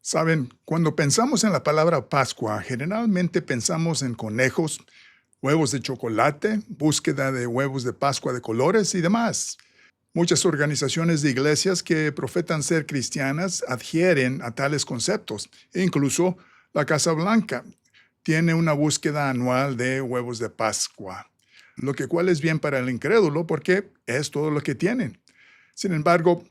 Saben, cuando pensamos en la palabra Pascua, generalmente pensamos en conejos, huevos de chocolate, búsqueda de huevos de Pascua de colores y demás. Muchas organizaciones de iglesias que profetan ser cristianas adhieren a tales conceptos. E incluso la Casa Blanca tiene una búsqueda anual de huevos de Pascua, lo que cual es bien para el incrédulo porque es todo lo que tienen. Sin embargo,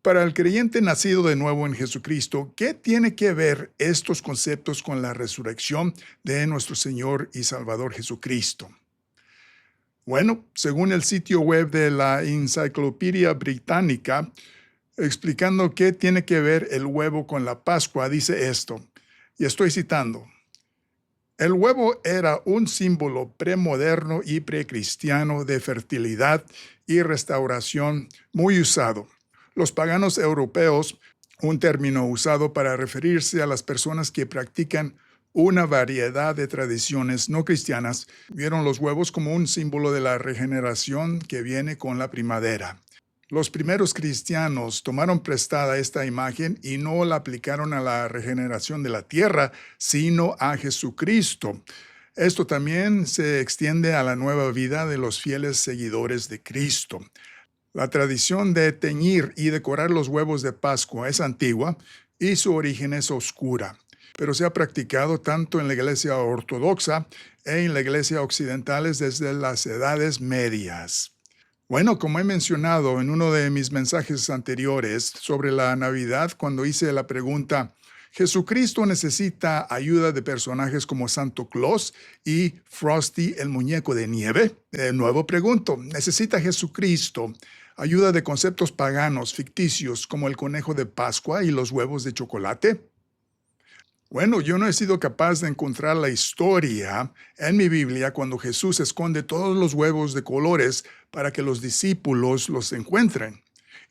para el creyente nacido de nuevo en Jesucristo, ¿qué tiene que ver estos conceptos con la resurrección de nuestro Señor y Salvador Jesucristo? Bueno, según el sitio web de la Enciclopedia Británica, explicando qué tiene que ver el huevo con la Pascua, dice esto, y estoy citando: el huevo era un símbolo premoderno y precristiano de fertilidad y restauración muy usado. Los paganos europeos, un término usado para referirse a las personas que practican una variedad de tradiciones no cristianas, vieron los huevos como un símbolo de la regeneración que viene con la primavera. Los primeros cristianos tomaron prestada esta imagen y no la aplicaron a la regeneración de la tierra, sino a Jesucristo. Esto también se extiende a la nueva vida de los fieles seguidores de Cristo. La tradición de teñir y decorar los huevos de Pascua es antigua y su origen es oscura, pero se ha practicado tanto en la Iglesia ortodoxa e en la Iglesia occidental desde las Edades Medias. Bueno, como he mencionado en uno de mis mensajes anteriores sobre la Navidad, cuando hice la pregunta, ¿Jesucristo necesita ayuda de personajes como Santo Claus y Frosty el muñeco de nieve? De nuevo pregunto, ¿necesita Jesucristo ayuda de conceptos paganos ficticios como el conejo de Pascua y los huevos de chocolate? Bueno, yo no he sido capaz de encontrar la historia en mi Biblia cuando Jesús esconde todos los huevos de colores para que los discípulos los encuentren.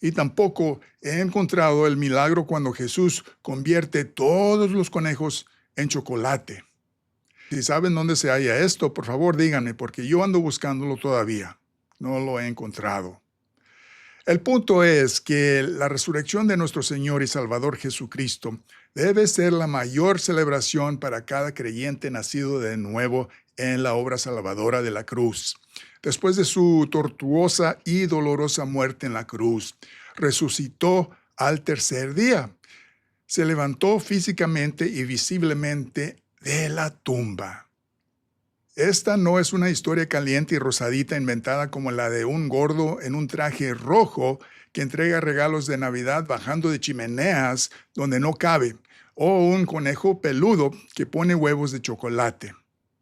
Y tampoco he encontrado el milagro cuando Jesús convierte todos los conejos en chocolate. Si saben dónde se halla esto, por favor díganme, porque yo ando buscándolo todavía. No lo he encontrado. El punto es que la resurrección de nuestro Señor y Salvador Jesucristo debe ser la mayor celebración para cada creyente nacido de nuevo en la obra salvadora de la cruz. Después de su tortuosa y dolorosa muerte en la cruz, resucitó al tercer día. Se levantó físicamente y visiblemente de la tumba. Esta no es una historia caliente y rosadita inventada como la de un gordo en un traje rojo que entrega regalos de Navidad bajando de chimeneas donde no cabe, o un conejo peludo que pone huevos de chocolate.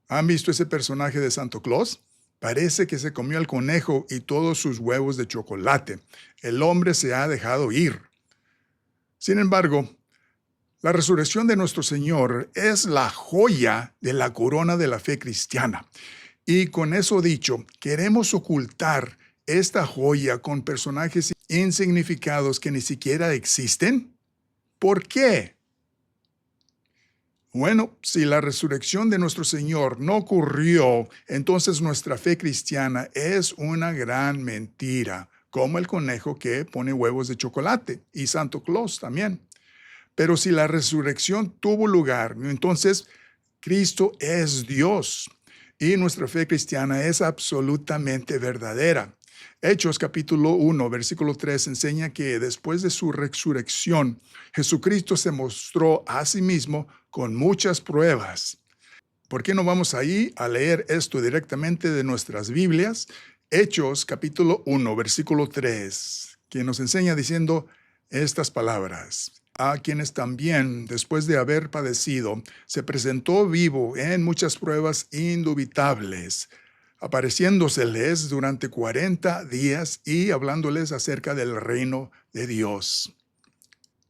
¿Han visto ese personaje de Santo Claus? Parece que se comió el conejo y todos sus huevos de chocolate. El hombre se ha dejado ir. Sin embargo, la resurrección de nuestro Señor es la joya de la corona de la fe cristiana. Y con eso dicho, queremos ocultar esta joya con personajes insignificados que ni siquiera existen. ¿Por qué? Bueno, si la resurrección de nuestro Señor no ocurrió, entonces nuestra fe cristiana es una gran mentira, como el conejo que pone huevos de chocolate y Santo Claus también. Pero si la resurrección tuvo lugar, entonces Cristo es Dios y nuestra fe cristiana es absolutamente verdadera. Hechos capítulo 1, versículo 3 enseña que después de su resurrección, Jesucristo se mostró a sí mismo con muchas pruebas. ¿Por qué no vamos ahí a leer esto directamente de nuestras Biblias? Hechos capítulo 1, versículo 3, que nos enseña diciendo estas palabras: a quienes también, después de haber padecido, se presentó vivo en muchas pruebas indubitables, apareciéndoseles durante 40 días y hablándoles acerca del reino de Dios.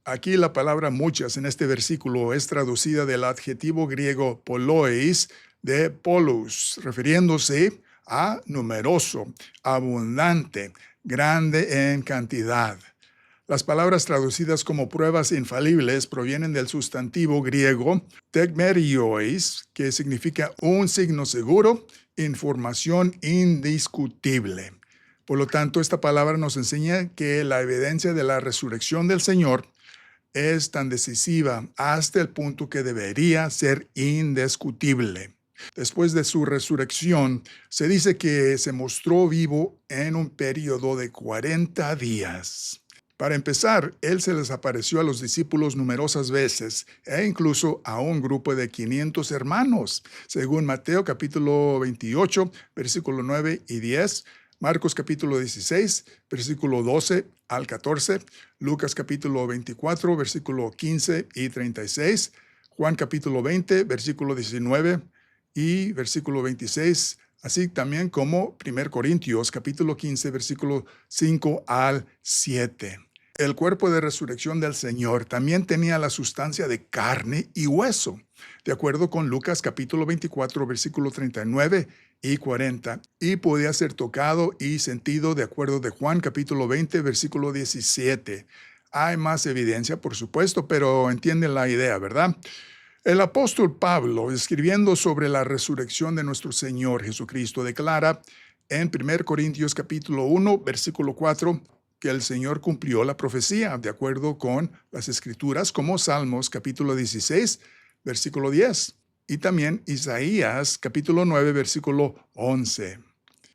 Aquí la palabra muchas en este versículo es traducida del adjetivo griego polois de polus, refiriéndose a numeroso, abundante, grande en cantidad. Las palabras traducidas como pruebas infalibles provienen del sustantivo griego tekmeriois, que significa un signo seguro, información indiscutible. Por lo tanto, esta palabra nos enseña que la evidencia de la resurrección del Señor es tan decisiva hasta el punto que debería ser indiscutible. Después de su resurrección, se dice que se mostró vivo en un periodo de 40 días. Para empezar, Él se les apareció a los discípulos numerosas veces e incluso a un grupo de 500 hermanos, según Mateo capítulo 28, versículo 9 y 10, Marcos capítulo 16, versículo 12 al 14, Lucas capítulo 24, versículo 15 y 36, Juan capítulo 20, versículo 19 y versículo 26, así también como 1 Corintios capítulo 15, versículo 5 al 7. El cuerpo de resurrección del Señor también tenía la sustancia de carne y hueso, de acuerdo con Lucas capítulo 24, versículo 39 y 40, y podía ser tocado y sentido de acuerdo de Juan capítulo 20, versículo 17. Hay más evidencia, por supuesto, pero entienden la idea, ¿verdad? El apóstol Pablo, escribiendo sobre la resurrección de nuestro Señor Jesucristo, declara en 1 Corintios capítulo 1, versículo 4, que el Señor cumplió la profecía de acuerdo con las Escrituras, como Salmos capítulo 16, versículo 10, y también Isaías capítulo 9, versículo 11.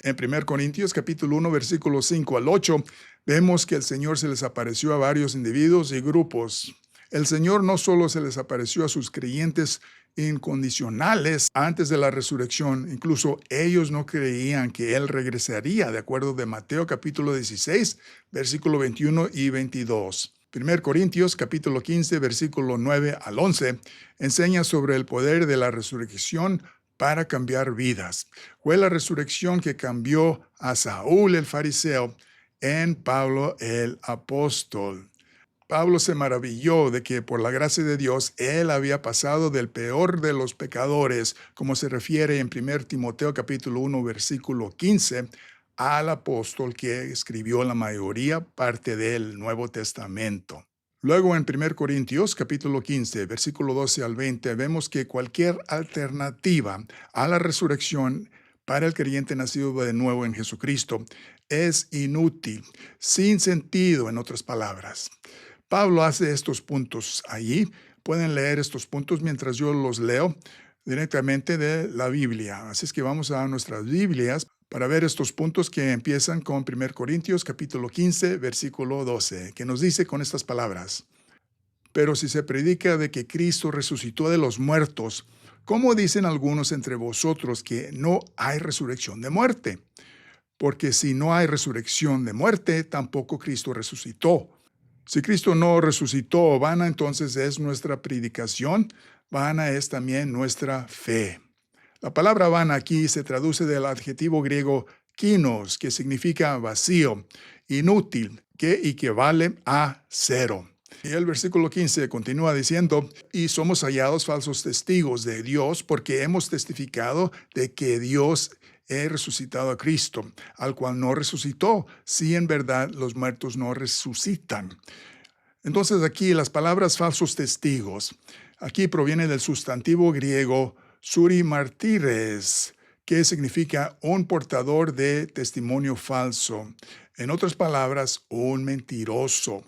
En 1 Corintios capítulo 1, versículo 5 al 8, vemos que el Señor se les apareció a varios individuos y grupos. El Señor no solo se les apareció a sus creyentes incondicionales antes de la resurrección, incluso ellos no creían que Él regresaría, de acuerdo de Mateo capítulo 16, versículo 21 y 22. 1 Corintios capítulo 15, versículo 9 al 11, enseña sobre el poder de la resurrección para cambiar vidas. Fue la resurrección que cambió a Saúl el fariseo en Pablo el apóstol. Pablo se maravilló de que por la gracia de Dios él había pasado del peor de los pecadores, como se refiere en 1 Timoteo capítulo 1 versículo 15, al apóstol que escribió la mayoría parte del Nuevo Testamento. Luego en 1 Corintios capítulo 15 versículo 12 al 20 vemos que cualquier alternativa a la resurrección para el creyente nacido de nuevo en Jesucristo es inútil, sin sentido, en otras palabras. Pablo hace estos puntos allí. Pueden leer estos puntos mientras yo los leo directamente de la Biblia. Así es que vamos a nuestras Biblias para ver estos puntos que empiezan con 1 Corintios capítulo 15, versículo 12, que nos dice con estas palabras: Pero si se predica de que Cristo resucitó de los muertos, ¿cómo dicen algunos entre vosotros que no hay resurrección de muerte? Porque si no hay resurrección de muerte, tampoco Cristo resucitó. Si Cristo no resucitó, vana entonces es nuestra predicación, vana es también nuestra fe. La palabra vana aquí se traduce del adjetivo griego kinos, que significa vacío, inútil, que equivale a cero. Y el versículo 15 continúa diciendo: Y somos hallados falsos testigos de Dios, porque hemos testificado de que Dios he resucitado a Cristo, al cual no resucitó, si en verdad los muertos no resucitan. Entonces aquí las palabras falsos testigos, aquí proviene del sustantivo griego suri martires, que significa un portador de testimonio falso. En otras palabras, un mentiroso.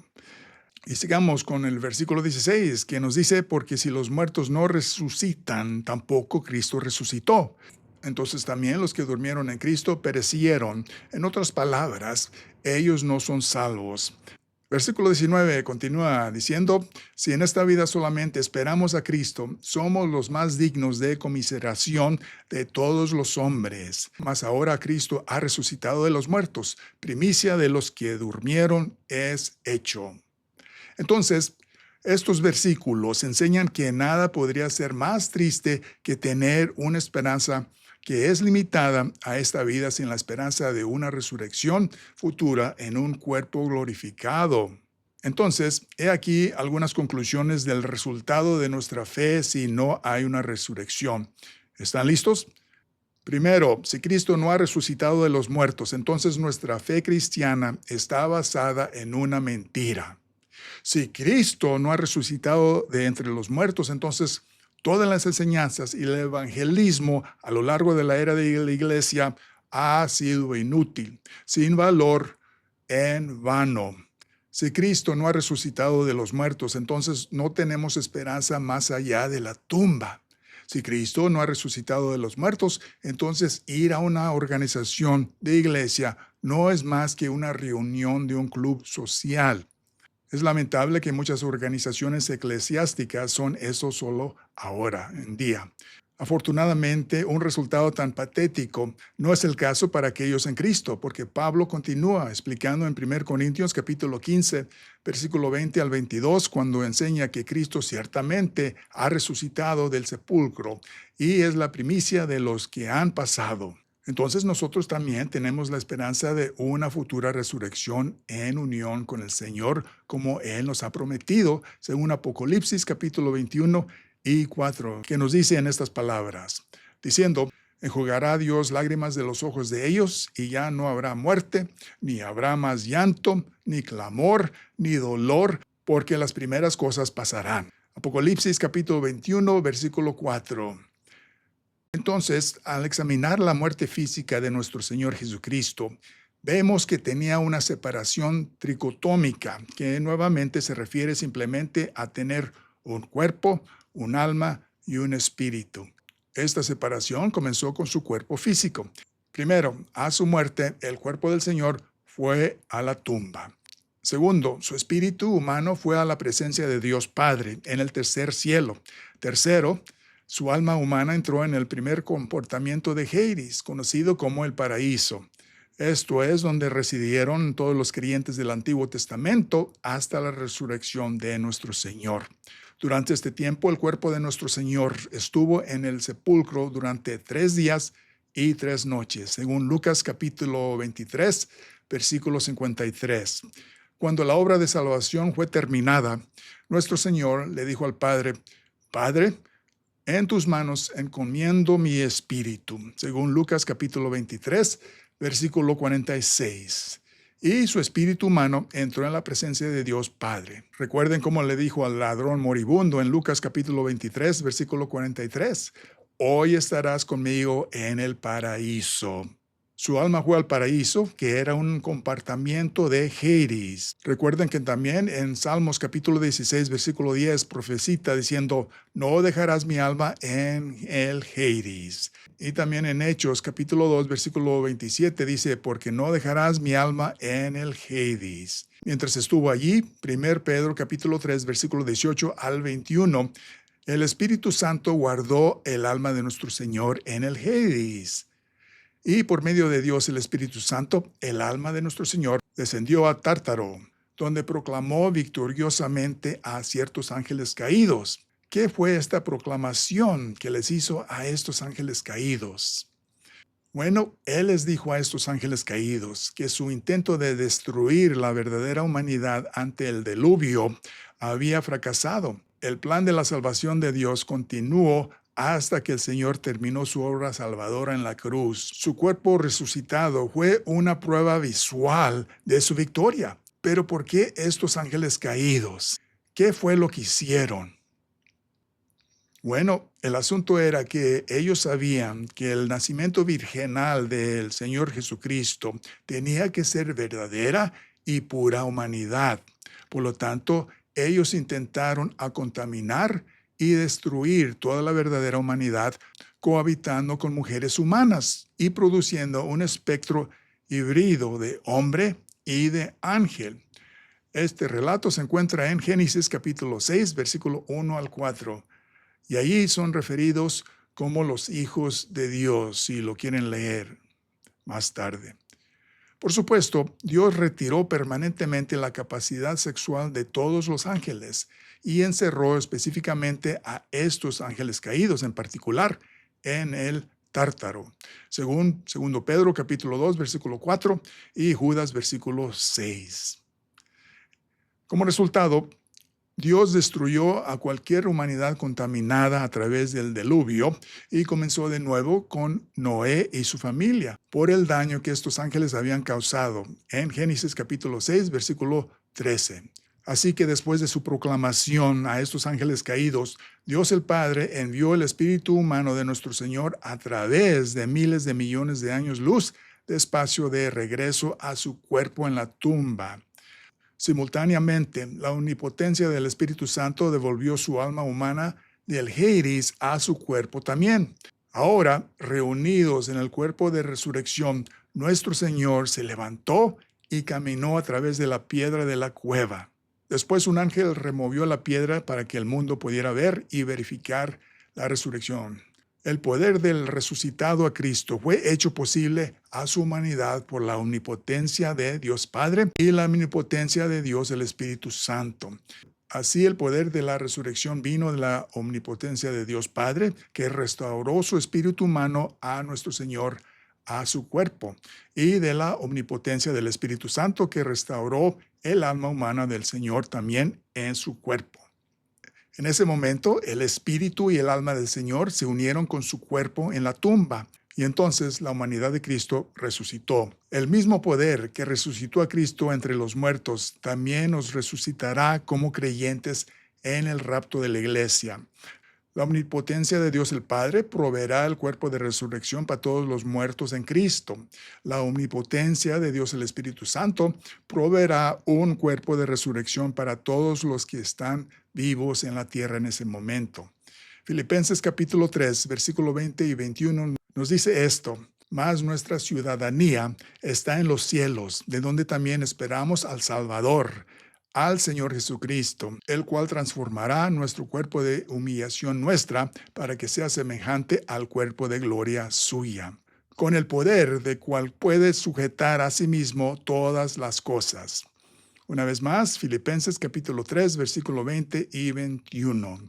Y sigamos con el versículo 16, que nos dice: Porque si los muertos no resucitan, tampoco Cristo resucitó. Entonces también los que durmieron en Cristo perecieron. En otras palabras, ellos no son salvos. Versículo 19 continúa diciendo: Si en esta vida solamente esperamos a Cristo, somos los más dignos de conmiseración de todos los hombres. Mas ahora Cristo ha resucitado de los muertos, primicia de los que durmieron es hecho. Entonces, estos versículos enseñan que nada podría ser más triste que tener una esperanza que es limitada a esta vida sin la esperanza de una resurrección futura en un cuerpo glorificado. Entonces, he aquí algunas conclusiones del resultado de nuestra fe si no hay una resurrección. ¿Están listos? Primero, si Cristo no ha resucitado de los muertos, entonces nuestra fe cristiana está basada en una mentira. Si Cristo no ha resucitado de entre los muertos, entonces todas las enseñanzas y el evangelismo a lo largo de la era de la iglesia ha sido inútil, sin valor, en vano. Si Cristo no ha resucitado de los muertos, entonces no tenemos esperanza más allá de la tumba. Si Cristo no ha resucitado de los muertos, entonces ir a una organización de iglesia no es más que una reunión de un club social. Es lamentable que muchas organizaciones eclesiásticas son eso solo ahora en día. Afortunadamente, un resultado tan patético no es el caso para aquellos en Cristo, porque Pablo continúa explicando en 1 Corintios capítulo 15, versículo 20 al 22, cuando enseña que Cristo ciertamente ha resucitado del sepulcro y es la primicia de los que han pasado. Entonces nosotros también tenemos la esperanza de una futura resurrección en unión con el Señor, como Él nos ha prometido, según Apocalipsis capítulo 21 y 4, que nos dice en estas palabras, diciendo, enjugará Dios lágrimas de los ojos de ellos, y ya no habrá muerte, ni habrá más llanto, ni clamor, ni dolor, porque las primeras cosas pasarán. Apocalipsis capítulo 21, versículo 4. Entonces, al examinar la muerte física de nuestro Señor Jesucristo, vemos que tenía una separación tricotómica, que nuevamente se refiere simplemente a tener un cuerpo, un alma y un espíritu. Esta separación comenzó con su cuerpo físico. Primero, a su muerte, el cuerpo del Señor fue a la tumba. Segundo, su espíritu humano fue a la presencia de Dios Padre en el tercer cielo. Tercero, su alma humana entró en el primer comportamiento de Hades, conocido como el paraíso. Esto es donde residieron todos los creyentes del Antiguo Testamento hasta la resurrección de nuestro Señor. Durante este tiempo, el cuerpo de nuestro Señor estuvo en el sepulcro durante 3 días y 3 noches, según Lucas capítulo 23, versículo 53. Cuando la obra de salvación fue terminada, nuestro Señor le dijo al Padre, Padre, en tus manos encomiendo mi espíritu, según Lucas capítulo 23, versículo 46. Y su espíritu humano entró en la presencia de Dios Padre. Recuerden cómo le dijo al ladrón moribundo en Lucas capítulo 23, versículo 43. Hoy estarás conmigo en el paraíso. Su alma fue al paraíso, que era un compartimiento de Hades. Recuerden que también en Salmos capítulo 16, versículo 10, profecita diciendo, no dejarás mi alma en el Hades. Y también en Hechos capítulo 2, versículo 27 dice, porque no dejarás mi alma en el Hades. Mientras estuvo allí, 1 Pedro capítulo 3, versículo 18 al 21, el Espíritu Santo guardó el alma de nuestro Señor en el Hades. Y por medio de Dios el Espíritu Santo, el alma de nuestro Señor descendió a Tártaro, donde proclamó victoriosamente a ciertos ángeles caídos. ¿Qué fue esta proclamación que les hizo a estos ángeles caídos? Bueno, Él les dijo a estos ángeles caídos que su intento de destruir la verdadera humanidad ante el diluvio había fracasado. El plan de la salvación de Dios continuó hasta que el Señor terminó su obra salvadora en la cruz. Su cuerpo resucitado fue una prueba visual de su victoria. Pero ¿por qué estos ángeles caídos? ¿Qué fue lo que hicieron? Bueno, el asunto era que ellos sabían que el nacimiento virginal del Señor Jesucristo tenía que ser verdadera y pura humanidad. Por lo tanto, ellos intentaron contaminar y destruir toda la verdadera humanidad, cohabitando con mujeres humanas y produciendo un espectro híbrido de hombre y de ángel. Este relato se encuentra en Génesis capítulo 6, versículo 1 al 4, y allí son referidos como los hijos de Dios, si lo quieren leer más tarde. Por supuesto, Dios retiró permanentemente la capacidad sexual de todos los ángeles y encerró específicamente a estos ángeles caídos en particular en el Tártaro, según 2 Pedro capítulo 2, versículo 4 y Judas versículo 6. Como resultado, Dios destruyó a cualquier humanidad contaminada a través del diluvio y comenzó de nuevo con Noé y su familia por el daño que estos ángeles habían causado en Génesis capítulo 6, versículo 13. Así que después de su proclamación a estos ángeles caídos, Dios el Padre envió el espíritu humano de nuestro Señor a través de miles de millones de años luz de espacio de regreso a su cuerpo en la tumba. Simultáneamente, la omnipotencia del Espíritu Santo devolvió su alma humana del Hades a su cuerpo también. Ahora, reunidos en el cuerpo de resurrección, nuestro Señor se levantó y caminó a través de la piedra de la cueva. Después un ángel removió la piedra para que el mundo pudiera ver y verificar la resurrección. El poder del resucitado a Cristo fue hecho posible a su humanidad por la omnipotencia de Dios Padre y la omnipotencia de Dios el Espíritu Santo. Así el poder de la resurrección vino de la omnipotencia de Dios Padre, que restauró su espíritu humano a nuestro Señor, a su cuerpo, y de la omnipotencia del Espíritu Santo, que restauró el alma humana del Señor también en su cuerpo. En ese momento, el espíritu y el alma del Señor se unieron con su cuerpo en la tumba, y entonces la humanidad de Cristo resucitó. El mismo poder que resucitó a Cristo entre los muertos también nos resucitará como creyentes en el rapto de la iglesia. La omnipotencia de Dios el Padre proveerá el cuerpo de resurrección para todos los muertos en Cristo. La omnipotencia de Dios el Espíritu Santo proveerá un cuerpo de resurrección para todos los que están vivos en la tierra en ese momento. Filipenses capítulo 3, versículo 20 y 21 nos dice esto: mas nuestra ciudadanía está en los cielos, de donde también esperamos al Salvador, al Señor Jesucristo, el cual transformará nuestro cuerpo de humillación nuestra para que sea semejante al cuerpo de gloria suya, con el poder de cual puede sujetar a sí mismo todas las cosas. Una vez más, Filipenses capítulo 3, versículo 20 y 21.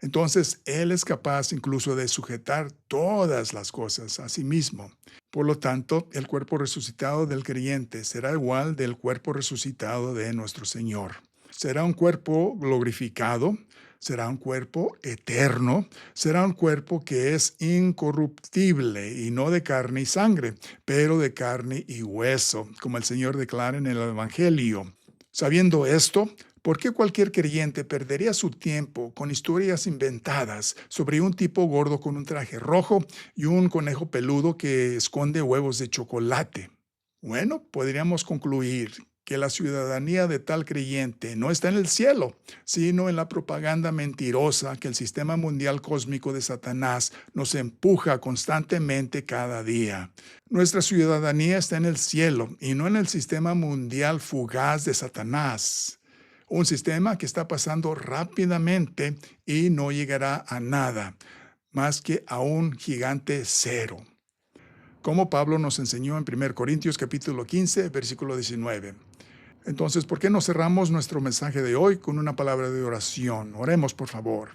Entonces, Él es capaz incluso de sujetar todas las cosas a sí mismo. Por lo tanto, el cuerpo resucitado del creyente será igual del cuerpo resucitado de nuestro Señor. Será un cuerpo glorificado, será un cuerpo eterno, será un cuerpo que es incorruptible y no de carne y sangre, pero de carne y hueso, como el Señor declara en el Evangelio. Sabiendo esto, ¿por qué cualquier creyente perdería su tiempo con historias inventadas sobre un tipo gordo con un traje rojo y un conejo peludo que esconde huevos de chocolate? Bueno, podríamos concluir que la ciudadanía de tal creyente no está en el cielo, sino en la propaganda mentirosa que el sistema mundial cósmico de Satanás nos empuja constantemente cada día. Nuestra ciudadanía está en el cielo y no en el sistema mundial fugaz de Satanás. Un sistema que está pasando rápidamente y no llegará a nada, más que a un gigante cero, como Pablo nos enseñó en 1 Corintios capítulo 15, versículo 19. Entonces, ¿por qué no cerramos nuestro mensaje de hoy con una palabra de oración? Oremos, por favor.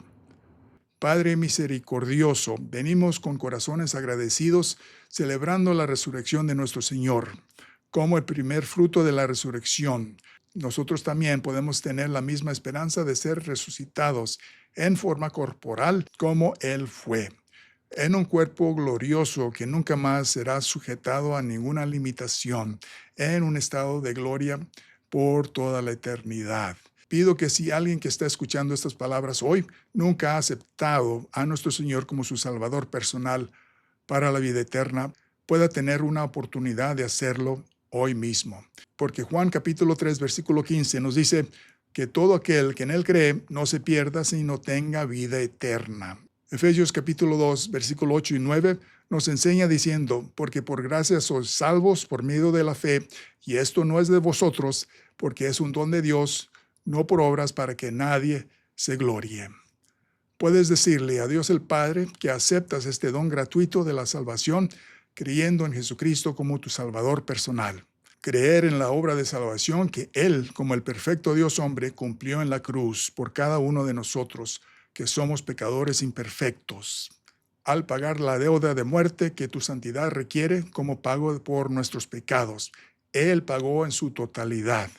Padre misericordioso, venimos con corazones agradecidos celebrando la resurrección de nuestro Señor. Como el primer fruto de la resurrección, nosotros también podemos tener la misma esperanza de ser resucitados en forma corporal como Él fue, en un cuerpo glorioso que nunca más será sujetado a ninguna limitación, en un estado de gloria por toda la eternidad. Pido que si alguien que está escuchando estas palabras hoy nunca ha aceptado a nuestro Señor como su Salvador personal para la vida eterna, pueda tener una oportunidad de hacerlo hoy mismo. Porque Juan capítulo 3, versículo 15 nos dice que todo aquel que en Él cree no se pierda, sino tenga vida eterna. Efesios capítulo 2, versículo 8 y 9 nos enseña diciendo: porque por gracia sois salvos por medio de la fe, y esto no es de vosotros, porque es un don de Dios, no por obras para que nadie se gloríe. Puedes decirle a Dios el Padre que aceptas este don gratuito de la salvación, creyendo en Jesucristo como tu Salvador personal. Creer en la obra de salvación que Él, como el perfecto Dios hombre, cumplió en la cruz por cada uno de nosotros, que somos pecadores imperfectos, al pagar la deuda de muerte que tu santidad requiere como pago por nuestros pecados. Él pagó en su totalidad.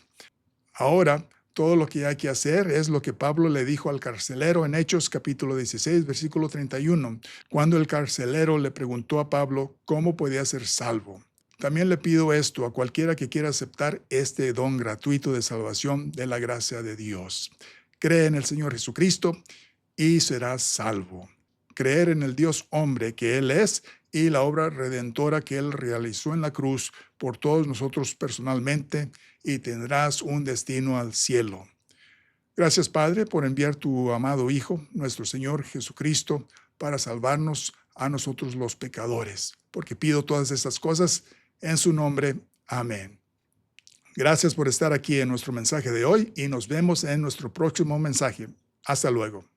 Ahora, todo lo que hay que hacer es lo que Pablo le dijo al carcelero en Hechos capítulo 16, versículo 31, cuando el carcelero le preguntó a Pablo cómo podía ser salvo. También le pido esto a cualquiera que quiera aceptar este don gratuito de salvación de la gracia de Dios. Cree en el Señor Jesucristo y serás salvo. creer en el Dios hombre que Él es y la obra redentora que Él realizó en la cruz por todos nosotros personalmente, y tendrás un destino al cielo. Gracias, Padre, por enviar tu amado Hijo, nuestro Señor Jesucristo, para salvarnos a nosotros los pecadores, porque pido todas estas cosas en su nombre. Amén. Gracias por estar aquí en nuestro mensaje de hoy y nos vemos en nuestro próximo mensaje. Hasta luego.